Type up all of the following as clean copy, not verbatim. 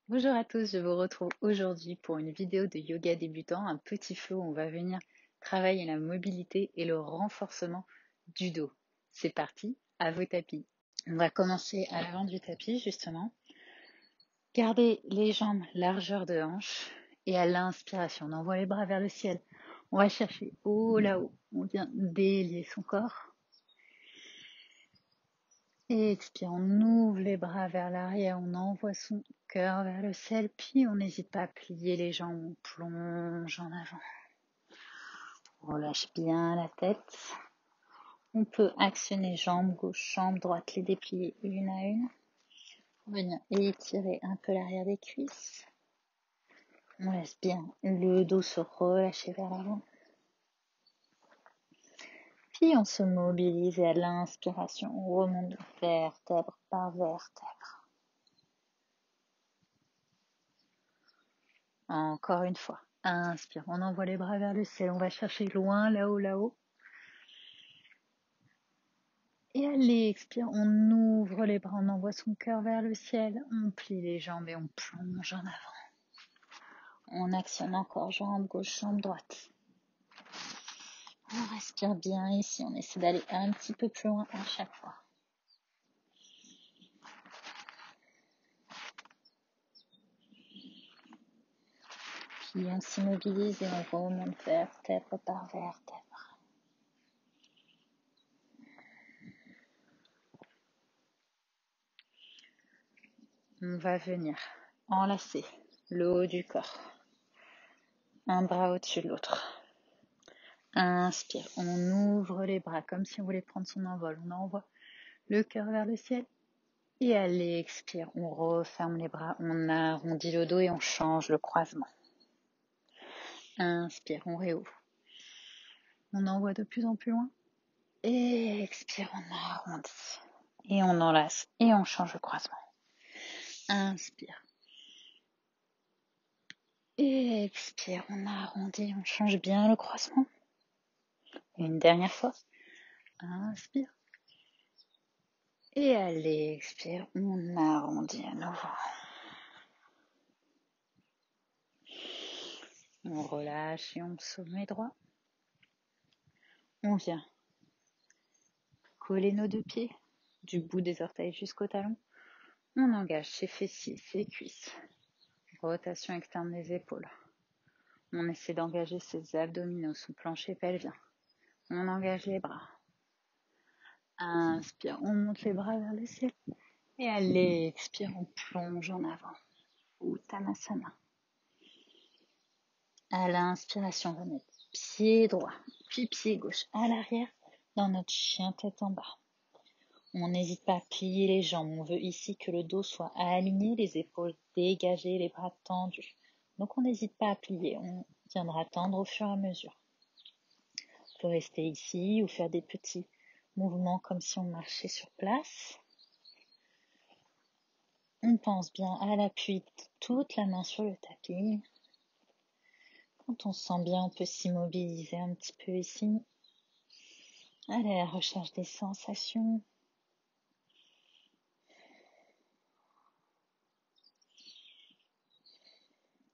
Bonjour à tous, je vous retrouve aujourd'hui pour une vidéo de yoga débutant, un petit flow où on va venir travailler la mobilité et le renforcement du dos. C'est parti, à vos tapis. On va commencer à l'avant du tapis justement. Gardez les jambes largeur de hanche et à l'inspiration, on envoie les bras vers le ciel. On va chercher haut là-haut, on vient délier son corps. Et expire, on ouvre les bras vers l'arrière, on envoie son cœur vers le ciel, puis on n'hésite pas à plier les jambes, on plonge en avant. On relâche bien la tête. On peut actionner jambe gauche, jambe droite, les déplier une à une. Venir étirer un peu l'arrière des cuisses. On laisse bien le dos se relâcher vers l'avant. Puis on se mobilise et à l'inspiration, on remonte vertèbre par vertèbre. Encore une fois, inspire, on envoie les bras vers le ciel, on va chercher loin, là-haut, là-haut. Et allez, expire, on ouvre les bras, on envoie son cœur vers le ciel, on plie les jambes et on plonge en avant. On actionne encore jambe gauche, jambe droite. On respire bien ici, on essaie d'aller un petit peu plus loin à chaque fois. Puis on s'immobilise et on remonte vertèbre par vertèbre. On va venir enlacer le haut du corps. Un bras au-dessus de l'autre. Inspire, on ouvre les bras comme si on voulait prendre son envol. On envoie le cœur vers le ciel. Et à l'expire, on referme les bras, on arrondit le dos et on change le croisement. Inspire, on réouvre. On envoie de plus en plus loin. Et expire, on arrondit. Et on enlace et on change le croisement. Inspire. Et expire, on arrondit, on change bien le croisement. Une dernière fois. Inspire. Et à l'expire, on arrondit à nouveau. On relâche et on se met droit. On vient coller nos deux pieds du bout des orteils jusqu'au talon. On engage ses fessiers, ses cuisses. Rotation externe des épaules. On essaie d'engager ses abdominaux, son plancher pelvien. On engage les bras. Inspire, on monte les bras vers le ciel. Et à l'expire, on plonge en avant. Uttanasana. À l'inspiration, on va mettre pied droit, puis pied gauche à l'arrière dans notre chien tête en bas. On n'hésite pas à plier les jambes. On veut ici que le dos soit aligné, les épaules dégagées, les bras tendus. Donc on n'hésite pas à plier. On viendra tendre au fur et à mesure. On peut rester ici ou faire des petits mouvements comme si on marchait sur place. On pense bien à l'appui de toute la main sur le tapis. Quand on se sent bien, on peut s'immobiliser un petit peu ici. Aller à la recherche des sensations.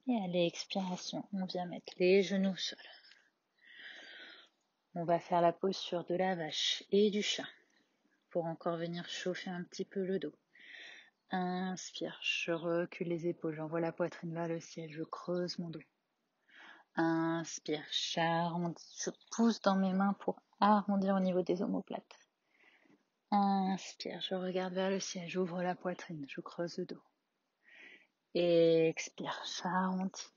Et à l'expiration, on vient mettre les genoux au sol. On va faire la posture de la vache et du chat pour encore venir chauffer un petit peu le dos. Inspire, je recule les épaules, j'envoie la poitrine vers le ciel, je creuse mon dos. Inspire, j'arrondis, je pousse dans mes mains pour arrondir au niveau des omoplates. Inspire, je regarde vers le ciel, j'ouvre la poitrine, je creuse le dos. Expire, j'arrondis.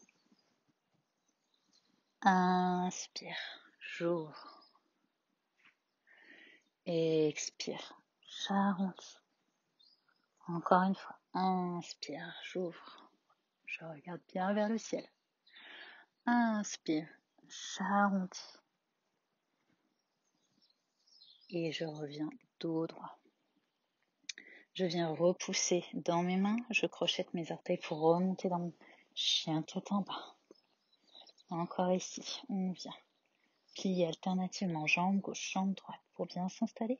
Inspire, j'ouvre. Expire, j'arrondis. Encore une fois, inspire, j'ouvre. Je regarde bien vers le ciel. Inspire, j'arrondis. Et je reviens dos droit. Je viens repousser dans mes mains, je crochette mes orteils pour remonter dans mon chien tête en bas. Encore ici, on vient plier alternativement jambe gauche, jambe droite pour bien s'installer.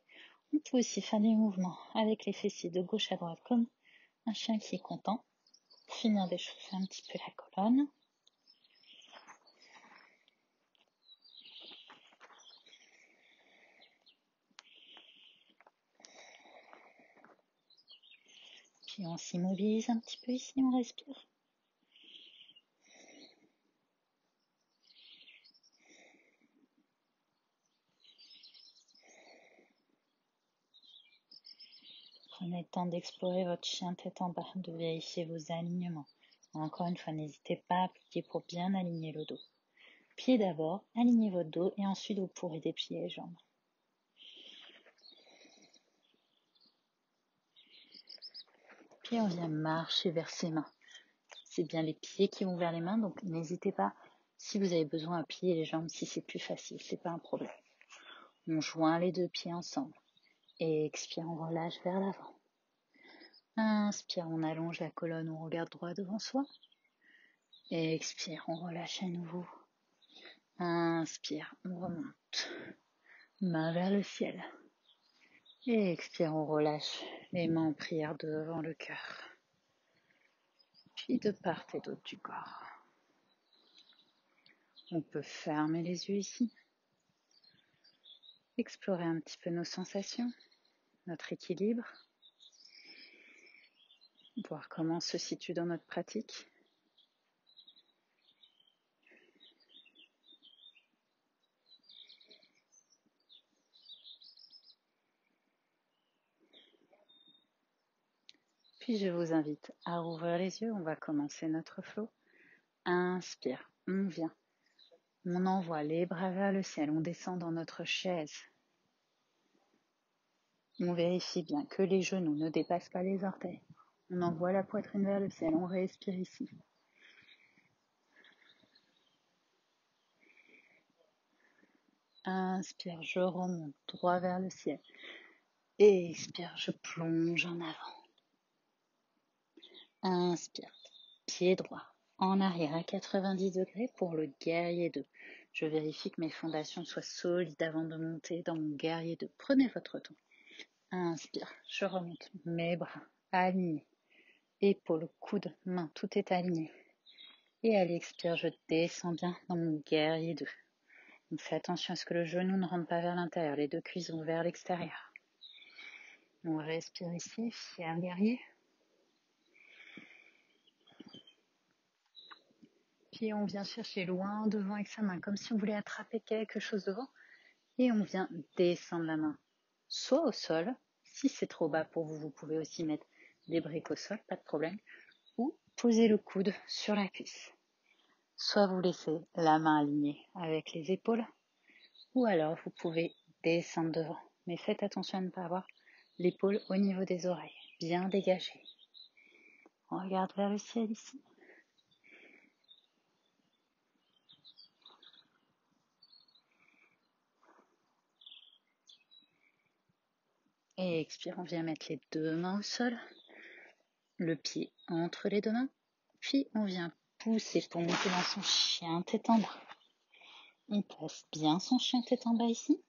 On peut aussi faire des mouvements avec les fessiers de gauche à droite comme un chien qui est content. finir d'échauffer un petit peu la colonne. Puis on s'immobilise un petit peu ici, on respire. Prenez le temps d'explorer votre chien tête en bas, de vérifier vos alignements. Encore une fois, n'hésitez pas à appliquer pour bien aligner le dos. Pied d'abord, alignez votre dos et ensuite vous pourrez déplier les jambes. Puis on vient marcher vers ses mains. C'est bien les pieds qui vont vers les mains, donc n'hésitez pas si vous avez besoin à plier les jambes si c'est plus facile, c'est pas un problème. On joint les deux pieds ensemble. Et expire, on relâche vers l'avant. Inspire, on allonge la colonne, on regarde droit devant soi. Et expire, on relâche à nouveau. Inspire, on remonte. Main vers le ciel. Et expire, on relâche les mains en prière devant le cœur. Puis de part et d'autre du corps. On peut fermer les yeux ici. Explorer un petit peu nos sensations, notre équilibre. Voir comment on se situe dans notre pratique. Puis je vous invite à rouvrir les yeux, on va commencer notre flow. Inspire, on vient. On envoie les bras vers le ciel, on descend dans notre chaise. On vérifie bien que les genoux ne dépassent pas les orteils. On envoie la poitrine vers le ciel, on respire ici. Inspire, je remonte droit vers le ciel. Et expire, je plonge en avant. Inspire, pied droit, en arrière à 90 degrés pour le guerrier 2. Je vérifie que mes fondations soient solides avant de monter dans mon guerrier 2. Prenez votre temps. Inspire, je remonte mes bras alignés. Épaules, coudes, mains, tout est aligné. Et à l'expire, je descends bien dans mon guerrier 2. Donc fais attention à ce que le genou ne rentre pas vers l'intérieur, les deux cuisses vont vers l'extérieur. On respire ici, fier guerrier. Puis on vient chercher loin devant avec sa main, comme si on voulait attraper quelque chose devant. Et on vient descendre la main, soit au sol. Si c'est trop bas pour vous, vous pouvez aussi mettre des briques au sol, pas de problème. Ou poser le coude sur la cuisse. Soit vous laissez la main alignée avec les épaules, ou alors vous pouvez descendre devant. Mais faites attention à ne pas avoir l'épaule au niveau des oreilles, bien dégagée. On regarde vers le ciel ici. Et expire, on vient mettre les deux mains au sol, le pied entre les deux mains, puis on vient pousser pour monter dans son chien tête en bas. On place bien son chien tête en bas ici.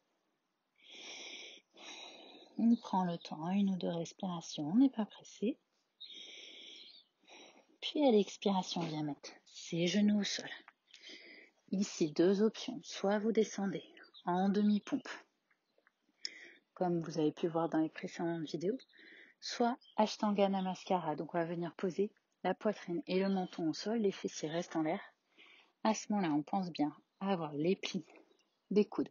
On prend le temps, 1 ou 2 respirations, on n'est pas pressé. Puis à l'expiration, on vient mettre ses genoux au sol. Ici, 2 options. Soit vous descendez en demi-pompe, comme vous avez pu voir dans les précédentes vidéos, soit Ashtanga Namaskara. Donc on va venir poser la poitrine et le menton au sol, les fessiers restent en l'air. À ce moment-là, on pense bien à avoir les plis des coudes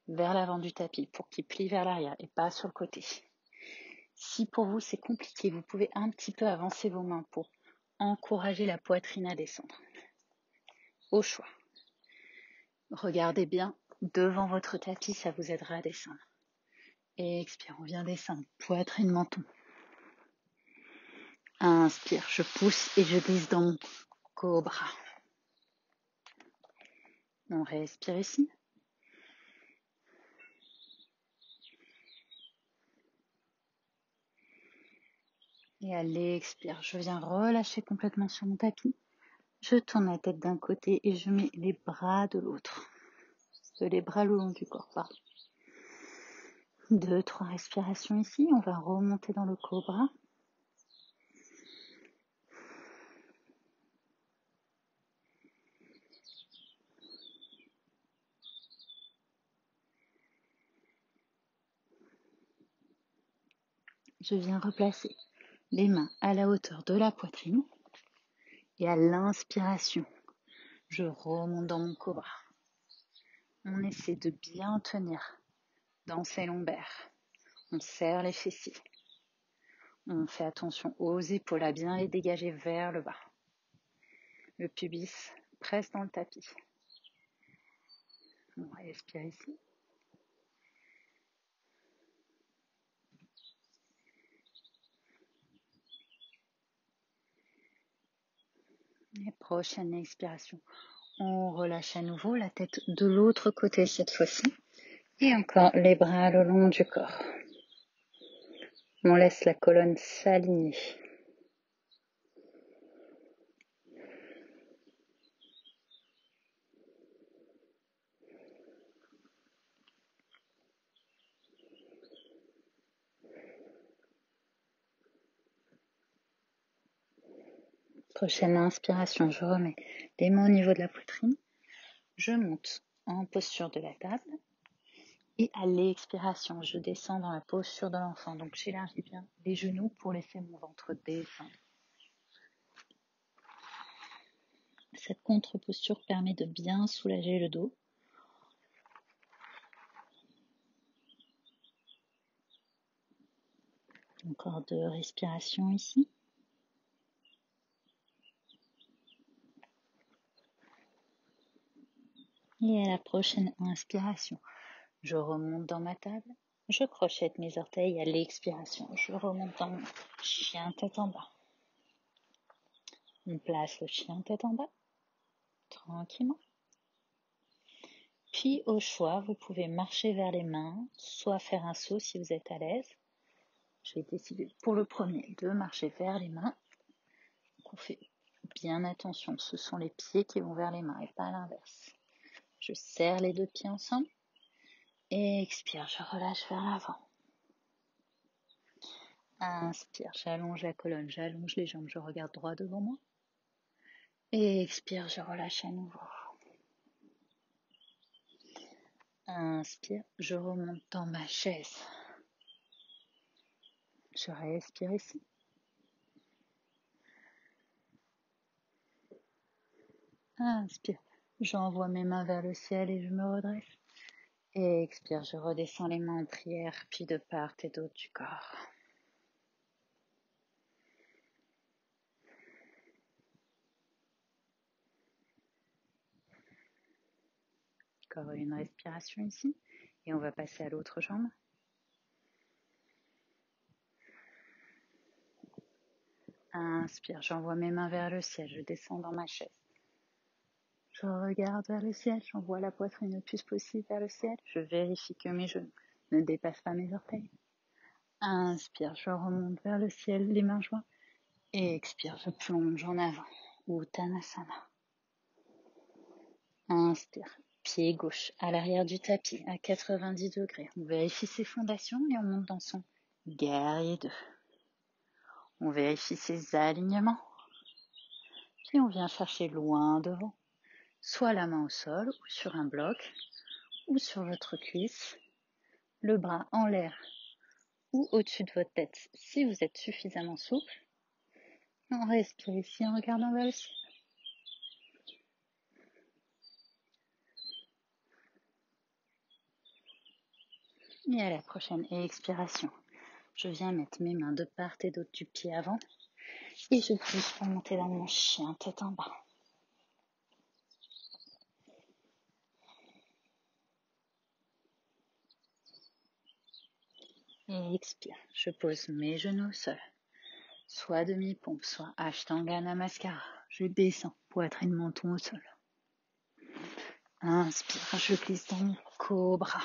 vers l'avant du tapis pour qu'ils plient vers l'arrière et pas sur le côté. Si pour vous c'est compliqué, vous pouvez un petit peu avancer vos mains pour encourager la poitrine à descendre. Au choix. Regardez bien devant votre tapis, ça vous aidera à descendre. Et expire, on vient descendre, poitrine, menton. Inspire, je pousse et je glisse dans mon cobra. On respire ici. Et à l'expire, je viens relâcher complètement sur mon tapis. Je tourne la tête d'un côté et je mets les bras de l'autre. Les bras le long du corps, pardon. 2, 3 respirations ici. On va remonter dans le cobra. je viens replacer les mains à la hauteur de la poitrine. Et à l'inspiration, je remonte dans mon cobra. On essaie de bien tenir dans ses lombaires. On serre les fessiers. On fait attention aux épaules à bien les dégager vers le bas. Le pubis presse dans le tapis. On respire ici. Et prochaine expiration, on relâche à nouveau la tête de l'autre côté cette fois-ci. Et encore les bras le long du corps. On laisse la colonne s'aligner. Prochaine inspiration, je remets les mains au niveau de la poitrine. Je monte en posture de la table. Et à l'expiration, je descends dans la posture de l'enfant. Donc j'élargis bien les genoux pour laisser mon ventre descendre. Cette contre-posture permet de bien soulager le dos. Encore 2 respirations ici. Et à la prochaine inspiration, je remonte dans ma table. Je crochette mes orteils à l'expiration. Je remonte dans mon chien tête en bas. On place le chien tête en bas, tranquillement. Puis au choix, vous pouvez marcher vers les mains, soit faire un saut si vous êtes à l'aise. Je vais décider pour le premier de marcher vers les mains. Donc on fait bien attention, ce sont les pieds qui vont vers les mains et pas l'inverse. Je serre les 2 pieds ensemble. Et expire, je relâche vers l'avant. Inspire, j'allonge la colonne, j'allonge les jambes, je regarde droit devant moi. Et expire, je relâche à nouveau. Inspire, je remonte dans ma chaise. Je respire ici. Inspire, j'envoie mes mains vers le ciel et je me redresse. Et expire, je redescends les mains en prière, puis de part et d'autre du corps. Encore une respiration ici. Et on va passer à l'autre jambe. Inspire, j'envoie mes mains vers le ciel, je descends dans ma chaise. Je regarde vers le ciel, j'envoie la poitrine le plus possible vers le ciel. Je vérifie que mes genoux ne dépassent pas mes orteils. Inspire, je remonte vers le ciel, les mains jointes. Et expire, je plonge en avant. Uttanasana. Inspire, pied gauche à l'arrière du tapis à 90 degrés. On vérifie ses fondations et on monte dans son guerrier 2. On vérifie ses alignements. Puis on vient chercher loin devant. Soit la main au sol ou sur un bloc ou sur votre cuisse. Le bras en l'air ou au-dessus de votre tête si vous êtes suffisamment souple. On respire ici en regardant vers le ciel. Et à la prochaine expiration, je viens mettre mes mains de part et d'autre du pied avant et je pousse pour monter dans mon chien tête en bas. Et expire, je pose mes genoux au sol, soit demi-pompe, soit Ashtanga Namaskara. Je descends, poitrine, menton au sol. Inspire, je glisse dans mon cobra.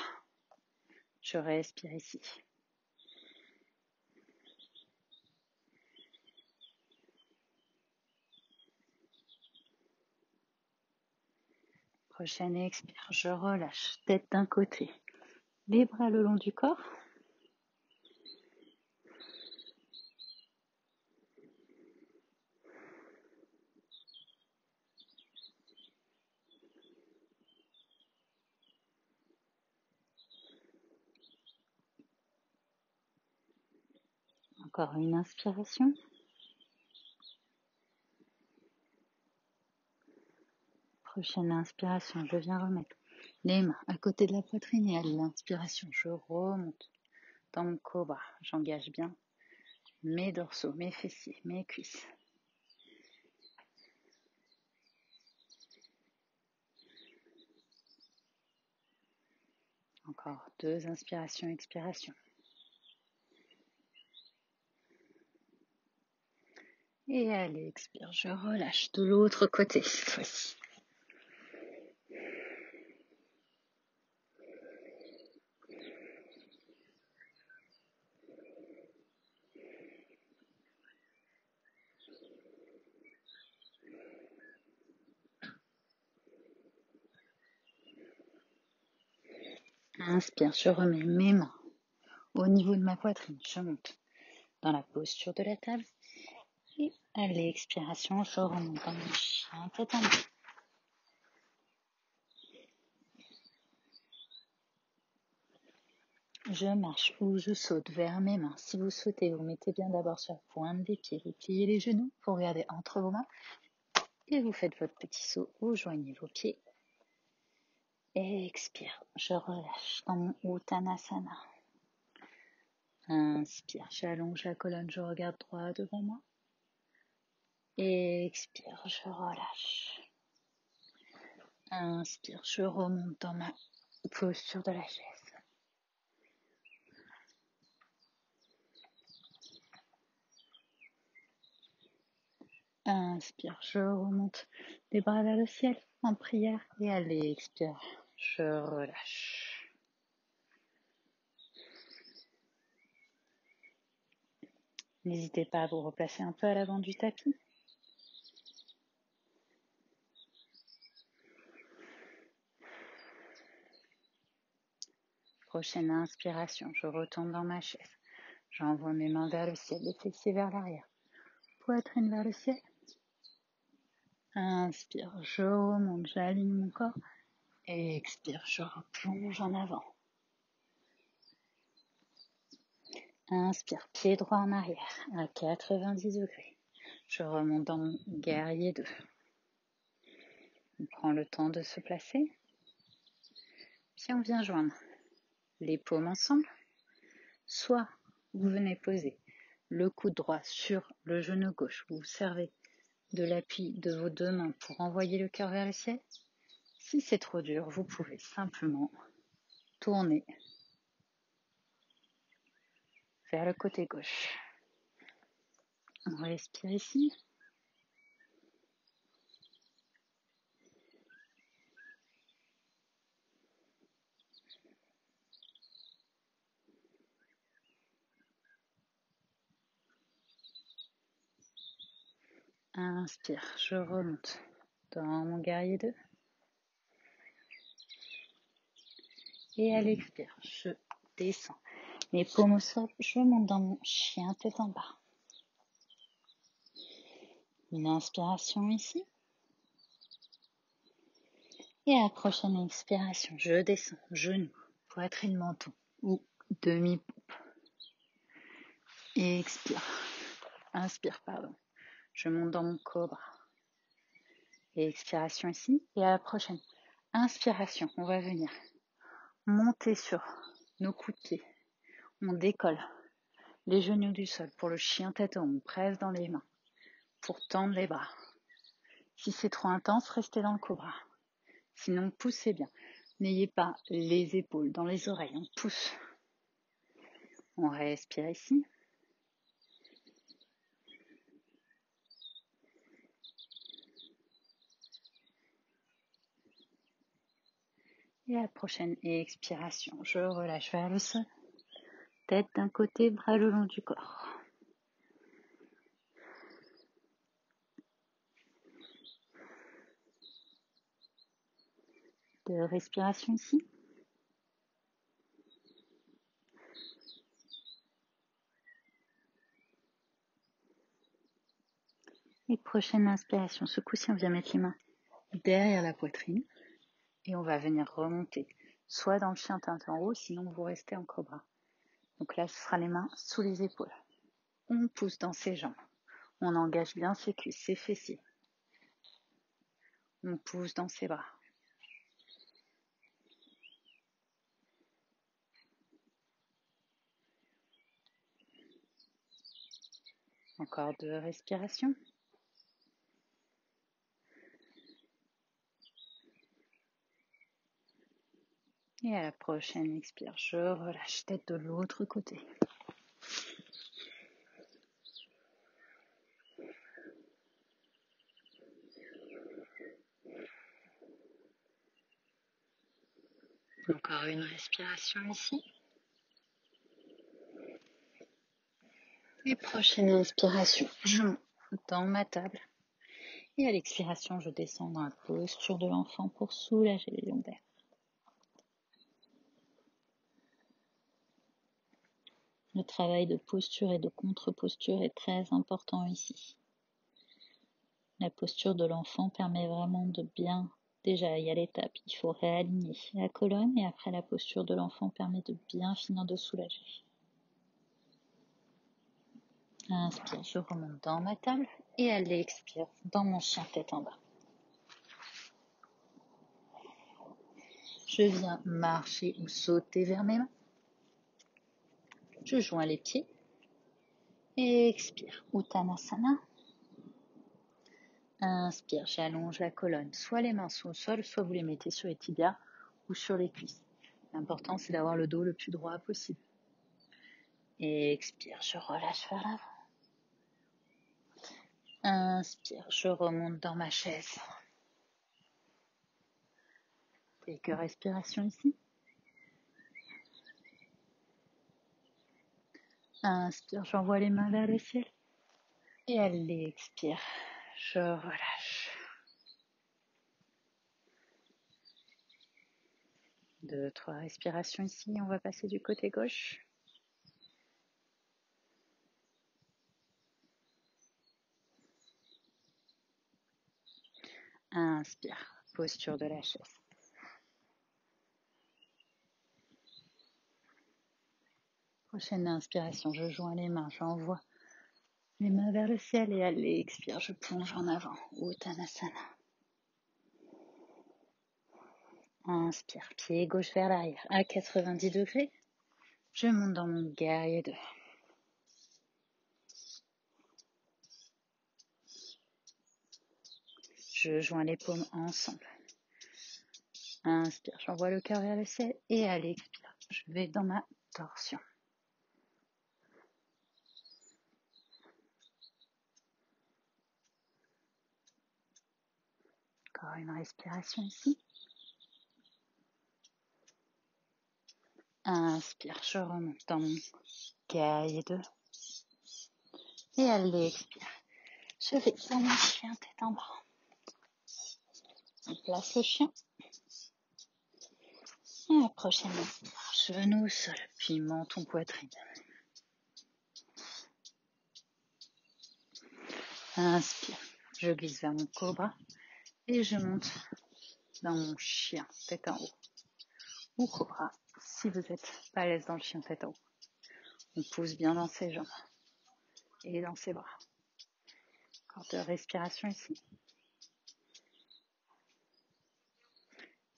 Je respire ici. Prochaine expire, je relâche, tête d'un côté, les bras le long du corps. Encore une inspiration. Prochaine inspiration, je viens remettre les mains à côté de la poitrine et à l'inspiration, je remonte dans mon cobra. J'engage bien mes dorsaux, mes fessiers, mes cuisses. Encore 2 inspirations, expirations. Et allez, expire, je relâche de l'autre côté cette fois-ci. Inspire, je remets mes mains au niveau de ma poitrine. Je monte dans la posture de la table. Et à l'expiration, je remonte dans mon chien tête en bas. Je marche ou je saute vers mes mains. Si vous sautez, vous mettez bien d'abord sur la pointe des pieds. Vous pliez les genoux, vous regardez entre vos mains. Et vous faites votre petit saut. Vous joignez vos pieds. Et expire, je relâche dans mon Uttanasana. Inspire, j'allonge la colonne, je regarde droit devant moi. Et expire, je relâche. Inspire, je remonte dans ma posture de la chaise. Inspire, je remonte les bras vers le ciel en prière. Et allez, expire, je relâche. N'hésitez pas à vous replacer un peu à l'avant du tapis. Prochaine inspiration, je retourne dans ma chaise. J'envoie mes mains vers le ciel, les fessiers vers l'arrière. Poitrine vers le ciel. Inspire, je remonte, j'aligne mon corps. Et expire, je replonge en avant. Inspire, pied droit en arrière à 90 degrés. Je remonte dans mon guerrier 2. On prend le temps de se placer. Puis on vient joindre les paumes ensemble. Soit vous venez poser le coude droit sur le genou gauche. Vous servez de l'appui de vos 2 mains pour envoyer le cœur vers le ciel. Si c'est trop dur, vous pouvez simplement tourner vers le côté gauche. On respire ici. Inspire, je remonte dans mon guerrier 2. Et à l'expire, je descends. Mes paumes au sol, je monte dans mon chien tête en bas. Une inspiration ici. Et à la prochaine expiration, je descends, genoux, poitrine, menton ou demi-poupe. Et expire. Inspire, pardon. Je monte dans mon cobra. Et expiration ici. Et à la prochaine inspiration, on va venir monter sur nos coups de pied. On décolle les genoux du sol pour le chien tête en haut. On presse dans les mains pour tendre les bras. Si c'est trop intense, restez dans le cobra. Sinon, poussez bien. N'ayez pas les épaules dans les oreilles. On pousse. On respire ici. Et à la prochaine expiration, je relâche vers le sol. Tête d'un côté, bras le long du corps. De respiration ici. Et prochaine inspiration. Ce coup-ci, on vient mettre les mains derrière la poitrine. Et on va venir remonter. Soit dans le chien tête en haut, sinon vous restez en cobra. Donc là, ce sera les mains sous les épaules. on pousse dans ses jambes. On engage bien ses cuisses, ses fessiers. On pousse dans ses bras. Encore 2 respirations. Et à la prochaine expire, je relâche tête de l'autre côté. Encore une respiration ici. Et prochaine inspiration, je monte dans ma table. Et à l'expiration, je descends dans la posture de l'enfant pour soulager les lombaires. Le travail de posture et de contre-posture est très important ici. La posture de l'enfant permet vraiment de bien, déjà il y a l'étape, il faut réaligner la colonne et après la posture de l'enfant permet de bien finir de soulager. Inspire, je remonte dans ma table et à l'expire, dans mon chien tête en bas. Je viens marcher ou sauter vers mes mains. Je joins les pieds. Et expire, Uttanasana. Inspire, j'allonge la colonne. Soit les mains sont au sol, soit vous les mettez sur les tibias ou sur les cuisses. L'important, c'est d'avoir le dos le plus droit possible. Et expire, je relâche vers l'avant. Inspire, je remonte dans ma chaise. Quelques respirations ici. Inspire, j'envoie les mains vers le ciel. Et à l'expire, je relâche. 2, 3 respirations ici. On va passer du côté gauche. Inspire, posture de la chaise. Prochaine inspiration, je joins les mains, j'envoie les mains vers le ciel et à l'expire, je plonge en avant, Uttanasana. Inspire, pied gauche vers l'arrière à 90 degrés. Je monte dans mon guerrier 2. Je joins les paumes ensemble. Inspire, j'envoie le cœur vers le ciel et à l'expire, je vais dans ma torsion. Encore une respiration ici. Inspire, je remonte dans mon guerrier 2. Et à l'expire, je vais dans mon chien tête en bas. On place le chien. Et la prochaine inspire, genou au sol, puis menton poitrine. Inspire, je glisse vers mon cobra et je monte dans mon chien tête en haut. Ou cobra, si vous n'êtes pas à l'aise dans le chien tête en haut. On pousse bien dans ses jambes et dans ses bras. Encore 2 respirations ici.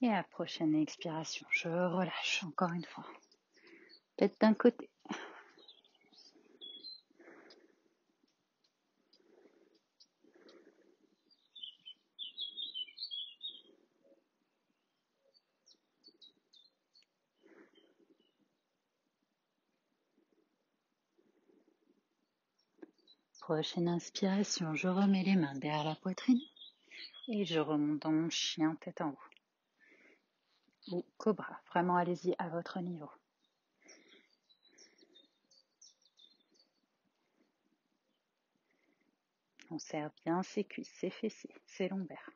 Et à la prochaine expiration, je relâche encore une fois. Tête d'un côté. Prochaine inspiration, je remets les mains derrière la poitrine et je remonte dans mon chien tête en haut. Ou cobra, vraiment allez-y à votre niveau. On serre bien ses cuisses, ses fessiers, ses lombaires.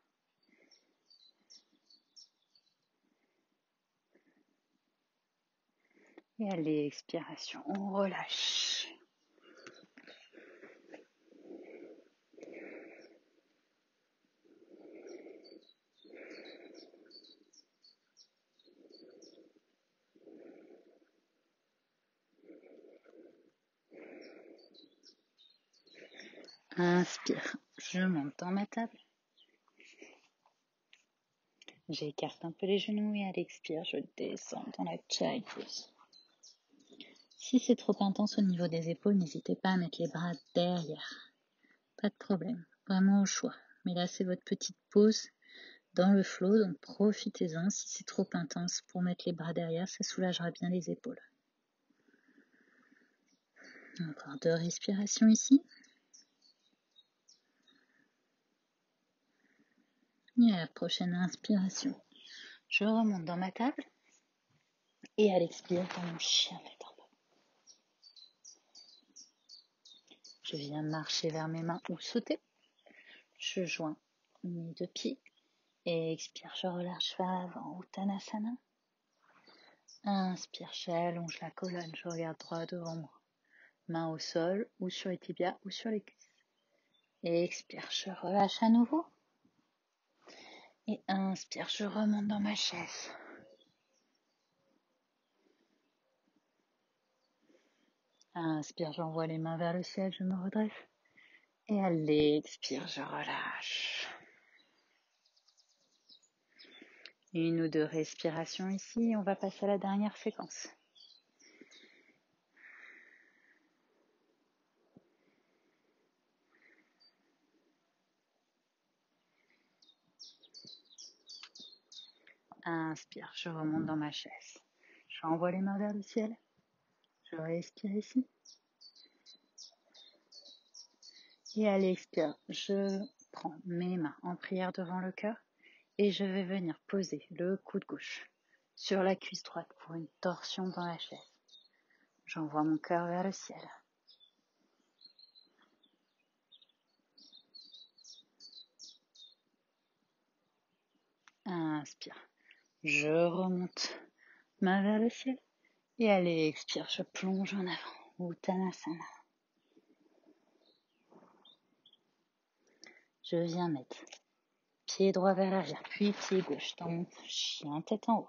Et à l'expiration, on relâche. Inspire, je monte dans ma table. J'écarte un peu les genoux et à l'expire, je descends dans la child pose. Si c'est trop intense au niveau des épaules, n'hésitez pas à mettre les bras derrière. Pas de problème, vraiment au choix. Mais là, c'est votre petite pause dans le flow, donc profitez-en. Si c'est trop intense, pour mettre les bras derrière, ça soulagera bien les épaules. Encore 2 respirations ici. Et à la prochaine inspiration, je remonte dans ma table. Et à l'expire, dans mon chien tête en bas. Je viens marcher vers mes mains ou sauter. Je joins mes 2 pieds. Et expire, je relâche vers l'avant, Uttanasana. Inspire, j'allonge la colonne, je regarde droit devant moi. Main au sol, ou sur les tibias, ou sur les cuisses. Et expire, je relâche à nouveau. Et inspire, je remonte dans ma chaise. Inspire, j'envoie les mains vers le ciel, je me redresse. Et à l'expire, je relâche. 1 ou 2 respirations ici, on va passer à la dernière séquence. Inspire, je remonte dans ma chaise. J'envoie les mains vers le ciel. Je respire ici. Et à l'expire, je prends mes mains en prière devant le cœur et je vais venir poser le coude gauche sur la cuisse droite pour une torsion dans la chaise. J'envoie mon cœur vers le ciel. Inspire, je remonte main vers le ciel et à l'expire, je plonge en avant, Uttanasana. Je viens mettre pied droit vers l'arrière, puis pied gauche dans mon chien tête en haut.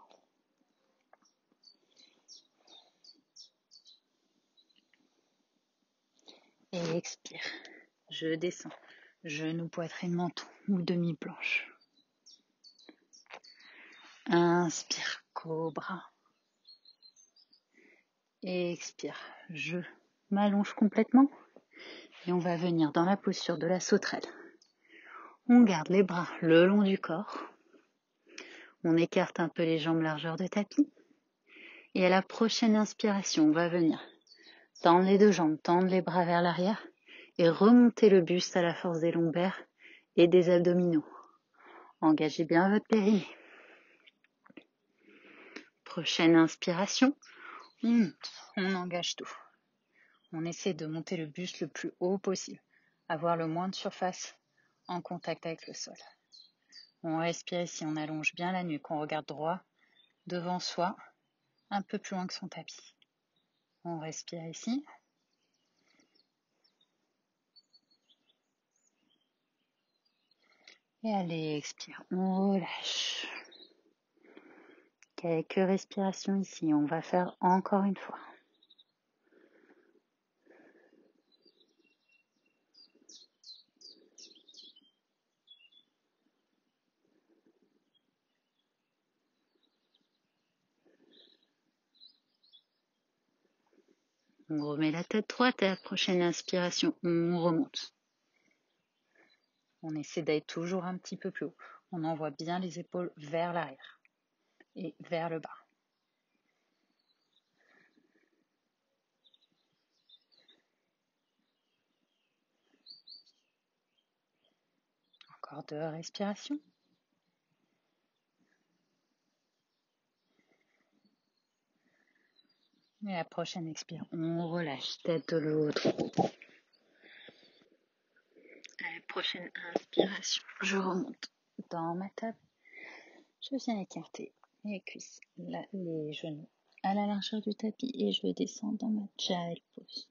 Et expire, je descends, genou, poitrine, menton ou demi-planche. Inspire, cobra. Et expire, je m'allonge complètement et on va venir dans la posture de la sauterelle. On garde les bras le long du corps. On écarte un peu les jambes largeur de tapis. Et à la prochaine inspiration, on va venir tendre les 2 jambes, tendre les bras vers l'arrière et remonter le buste à la force des lombaires et des abdominaux. Engagez bien votre périnée. Prochaine inspiration, on monte, on engage tout. On essaie de monter le buste le plus haut possible, avoir le moins de surface en contact avec le sol. On respire ici, on allonge bien la nuque, on regarde droit devant soi, un peu plus loin que son tapis. On respire ici. Et allez, expire, on relâche. Quelques respirations ici, on va faire encore une fois. On remet la tête droite et à la prochaine inspiration, on remonte. On essaie d'être toujours un petit peu plus haut. On envoie bien les épaules vers l'arrière et vers le bas. Encore 2 respirations. Et la prochaine expire, on relâche tête de l'autre. À la prochaine inspiration, je remonte dans ma table. Je viens écarter les cuisses, les genoux à la largeur du tapis et je descends dans ma child pose.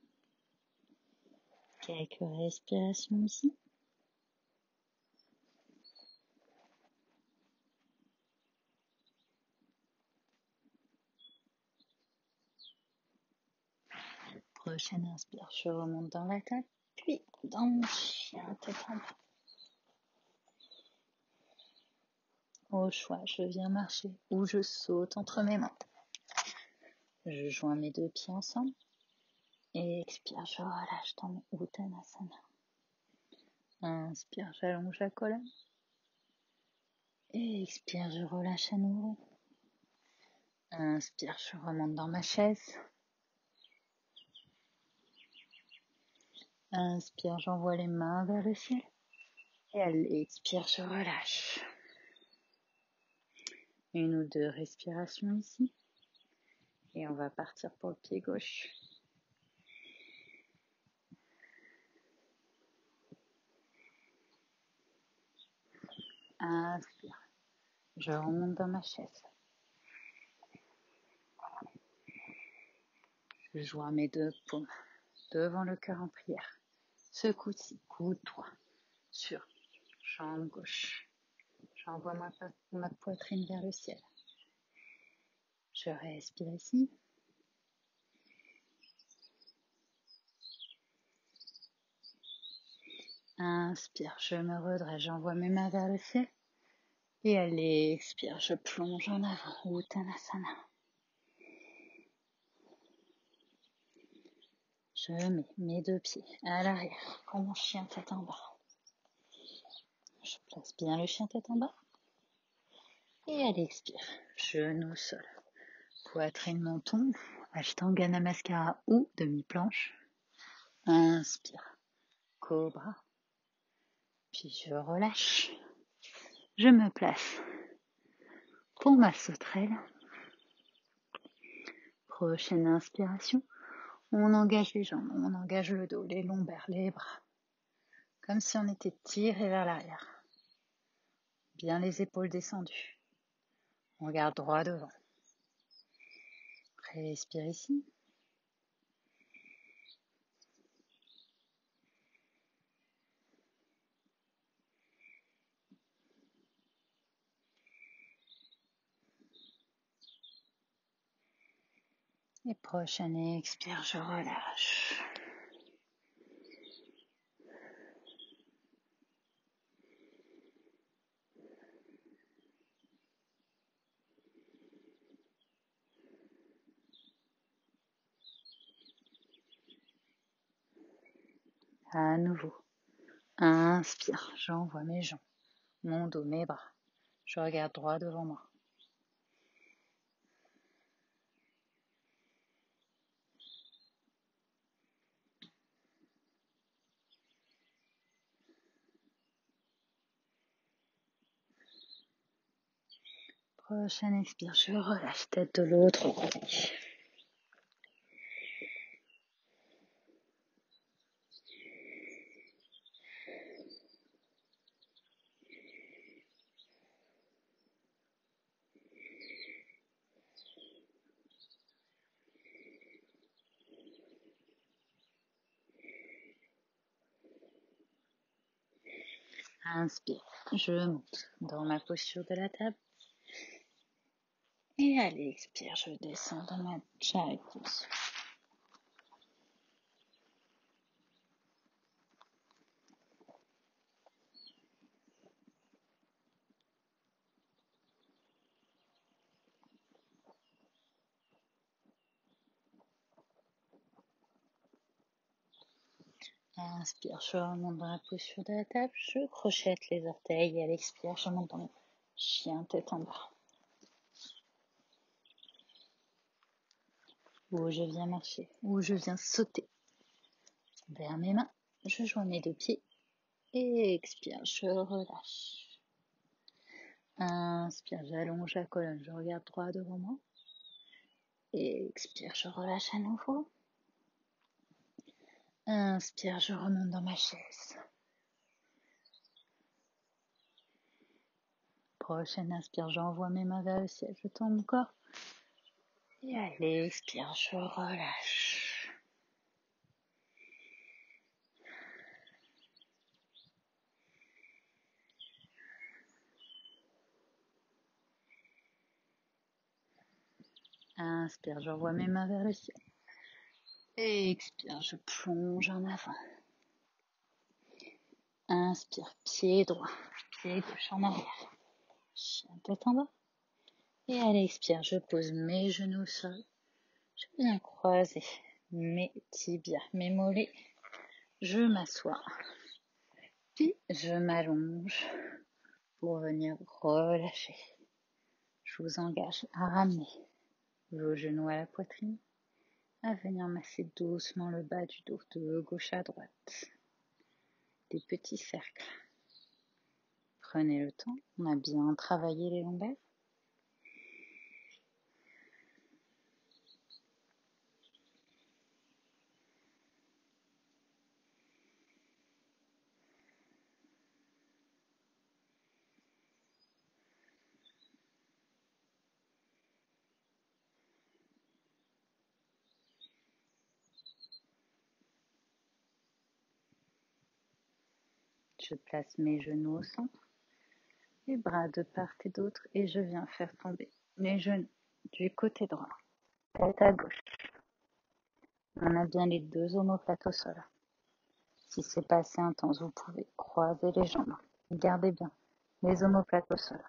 Quelques respirations ici. Prochaine inspire, je remonte dans la table. Puis, dans mon chien tête en bas. Au choix, je viens marcher ou je saute entre mes mains. Je joins mes deux pieds ensemble. Et expire, je relâche dans mon Uttanasana. Inspire, j'allonge la colonne. Et expire, je relâche à nouveau. Inspire, je remonte dans ma chaise. Inspire, j'envoie les mains vers le ciel. Et allez, expire, je relâche. Une ou deux respirations ici. Et on va partir pour le pied gauche. Inspire, je remonte dans ma chaise. Je joins mes deux paumes devant le cœur en prière. Ce coup-ci, coude droit sur jambe gauche. J'envoie ma poitrine vers le ciel. Je respire ici. Inspire, je me redresse, j'envoie mes mains vers le ciel. Et allez, expire, je plonge en avant, Uttanasana. Je mets mes deux pieds à l'arrière, comme mon chien tête en bas. Je place bien le chien tête en bas. Et allez, expire, genou au sol. Poitrine, menton, Ashtanga Namaskara ou demi-planche. Inspire, cobra. Puis je relâche. Je me place pour ma sauterelle. Prochaine inspiration. On engage les jambes, on engage le dos, les lombaires, les bras. Comme si on était tiré vers l'arrière. Bien les épaules descendues. On regarde droit devant. Respire ici. Et prochaine expire, je relâche. À nouveau. Inspire, j'envoie mes jambes, mon dos, mes bras. Je regarde droit devant moi. Prochaine expire, je relâche tête de l'autre côté. Inspire, je monte dans ma posture de la table. Et allez, expire, je descends dans ma Jai-Pose. Inspire, je remonte dans la posture de la table, je crochette les orteils et à l'expire, je monte dans mon chien tête en bas. Où je viens marcher, où je viens sauter. Vers mes mains, je joins mes deux pieds et expire, je relâche. Inspire, j'allonge la colonne, je regarde droit devant moi. Et expire, je relâche à nouveau. Inspire, je remonte dans ma chaise. Prochaine inspire, j'envoie mes mains vers le ciel, je tends mon corps. Et allez, expire, je relâche. Inspire, j'envoie mes mains vers le ciel. Et expire, je plonge en avant. Inspire, pied droit, pied gauche en arrière. Chien tête en bas. Et à l'expire, je pose mes genoux au sol. Je viens croiser mes tibias, mes mollets. Je m'assois. Puis je m'allonge pour venir relâcher. Je vous engage à ramener vos genoux à la poitrine, à venir masser doucement le bas du dos de gauche à droite. Des petits cercles. Prenez le temps, on a bien travaillé les lombaires. Je place mes genoux au centre, les bras de part et d'autre et je viens faire tomber les genoux du côté droit, tête à gauche. On a bien les deux omoplates au sol. Si c'est pas assez intense, vous pouvez croiser les jambes. Gardez bien les omoplates au sol.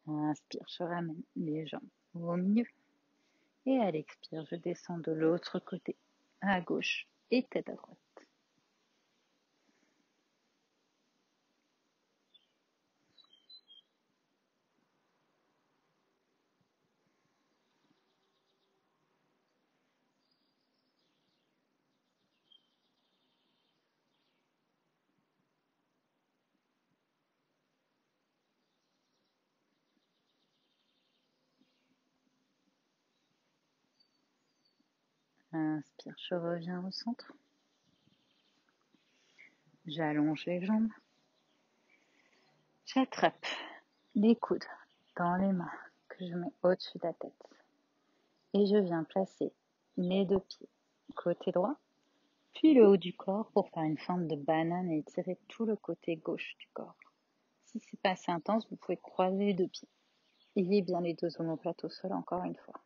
Inspire, je ramène les jambes au milieu. Et à l'expire, je descends de l'autre côté, à gauche et tête à droite. Inspire, je reviens au centre. J'allonge les jambes. J'attrape les coudes dans les mains que je mets au-dessus de la tête. Et je viens placer mes deux pieds côté droit, puis le haut du corps pour faire une forme de banane et étirer tout le côté gauche du corps. Si c'est pas assez intense, vous pouvez croiser les deux pieds. Ayez bien les deux omoplates au sol encore une fois.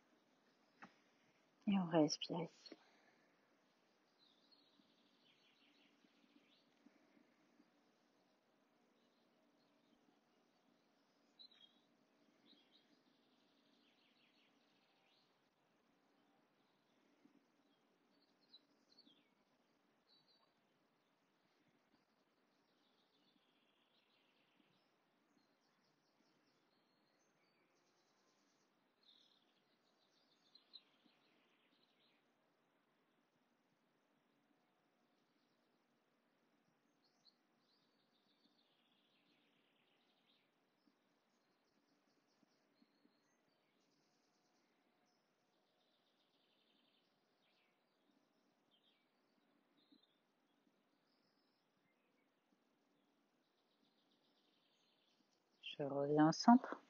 Et on respire ici. Je reviens au centre.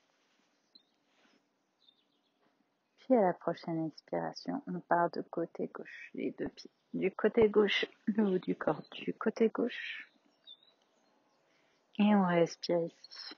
Puis à la prochaine expiration, on part de côté gauche, les deux pieds. Du côté gauche, le haut du corps du côté gauche. Et on respire ici.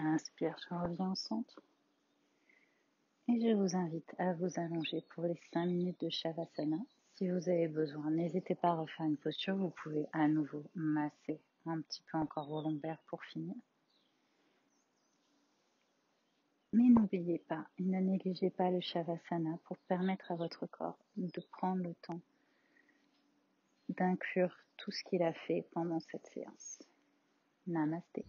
Inspire, je reviens au centre. Et je vous invite à vous allonger pour les 5 minutes de Shavasana. Si vous avez besoin, n'hésitez pas à refaire une posture. Vous pouvez à nouveau masser un petit peu encore vos lombaires pour finir. Mais n'oubliez pas et ne négligez pas le Shavasana pour permettre à votre corps de prendre le temps d'inclure tout ce qu'il a fait pendant cette séance. Namasté.